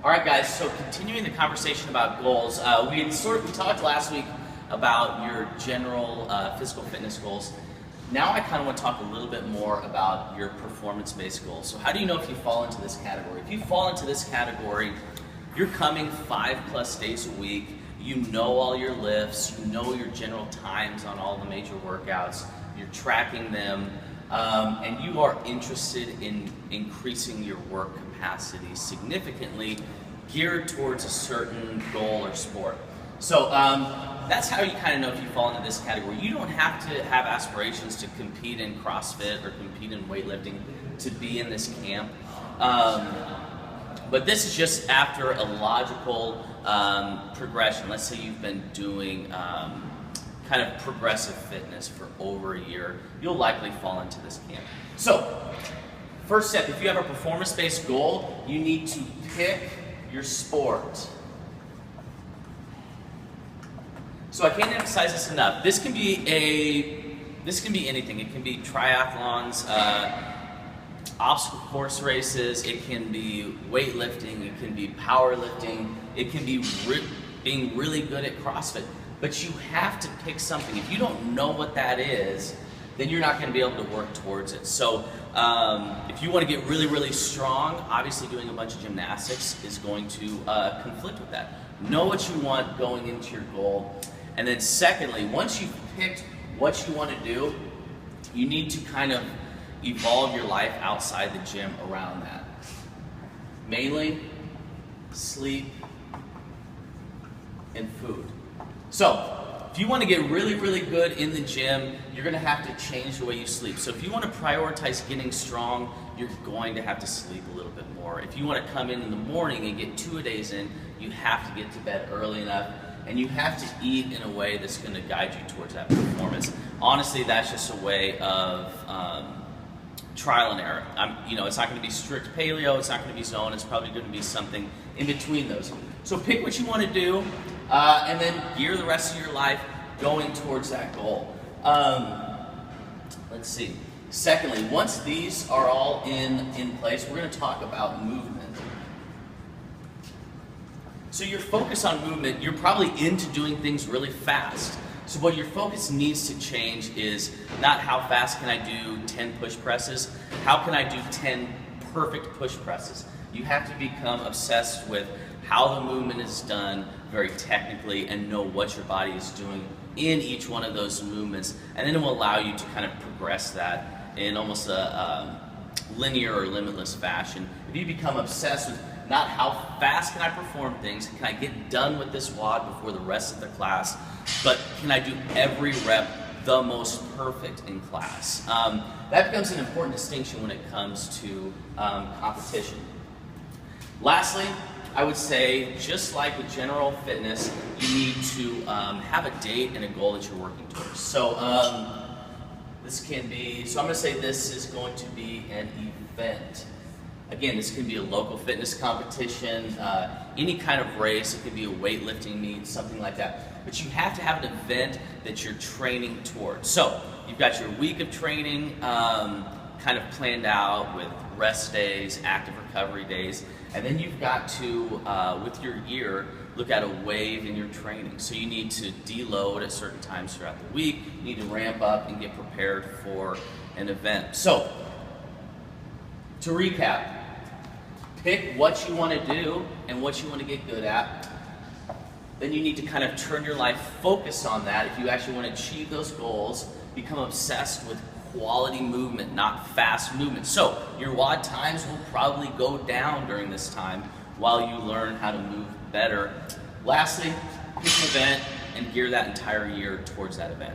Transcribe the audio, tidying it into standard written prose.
All right, guys. So continuing the conversation about goals, we talked last week about your general physical fitness goals. Now I kind of want to talk a little bit more about your performance-based goals. So how do you know if you fall into this category? If you fall into this category, you're coming 5+ days a week. You know all your lifts. You know your general times on all the major workouts. You're tracking them. And you are interested in increasing your work capacity significantly, geared towards a certain goal or sport. So that's how you kind of know if you fall into this category. You don't have to have aspirations to compete in CrossFit or compete in weightlifting to be in this camp. But this is just after a logical progression. Let's say you've been doing kind of progressive fitness for over a year, you'll likely fall into this camp. So, first step, if you have a performance-based goal, you need to pick your sport. So I can't emphasize this enough. This can be anything. It can be triathlons, obstacle course races, it can be weightlifting, it can be powerlifting, it can be being really good at CrossFit. But you have to pick something. If you don't know what that is, then you're not going to be able to work towards it. So if you want to get really, really strong, obviously doing a bunch of gymnastics is going to conflict with that. Know what you want going into your goal. And then secondly, once you've picked what you want to do, you need to kind of evolve your life outside the gym around that. Mainly sleep and food. So, if you want to get really, really good in the gym, you're going to have to change the way you sleep. So if you want to prioritize getting strong, you're going to have to sleep a little bit more. If you want to come in the morning and get 2-a-days in, you have to get to bed early enough, and you have to eat in a way that's going to guide you towards that performance. Honestly, that's just a way of trial and error. It's not going to be strict paleo, it's not going to be zone, it's probably going to be something in between those. So pick what you want to do, and then gear the rest of your life going towards that goal. Let's see. Secondly, once these are all in place, we're going to talk about movement. So your focus on movement, you're probably into doing things really fast. So what your focus needs to change is not how fast can I do 10 push presses, how can I do 10 perfect push presses. You have to become obsessed with how the movement is done very technically and know what your body is doing in each one of those movements, and then it will allow you to kind of progress that in almost a linear or limitless fashion. If you become obsessed with not how fast can I perform things, can I get done with this WOD before the rest of the class, but can I do every rep the most perfect in class? That becomes an important distinction when it comes to competition. Lastly, I would say, just like with general fitness, you need to have a date and a goal that you're working towards. So I'm going to say this is going to be an event. Again, this can be a local fitness competition, any kind of race. It could be a weightlifting meet, something like that. But you have to have an event that you're training towards. So you've got your week of training kind of planned out with rest days, active recovery days, and then you've got to, with your year, look at a wave in your training. So you need to deload at certain times throughout the week. You need to ramp up and get prepared for an event. So, to recap, pick what you want to do and what you want to get good at. Then you need to kind of turn your life, focus on that. If you actually want to achieve those goals, become obsessed with quality movement, not fast movement. So your WOD times will probably go down during this time while you learn how to move better. Lastly, pick an event and gear that entire year towards that event.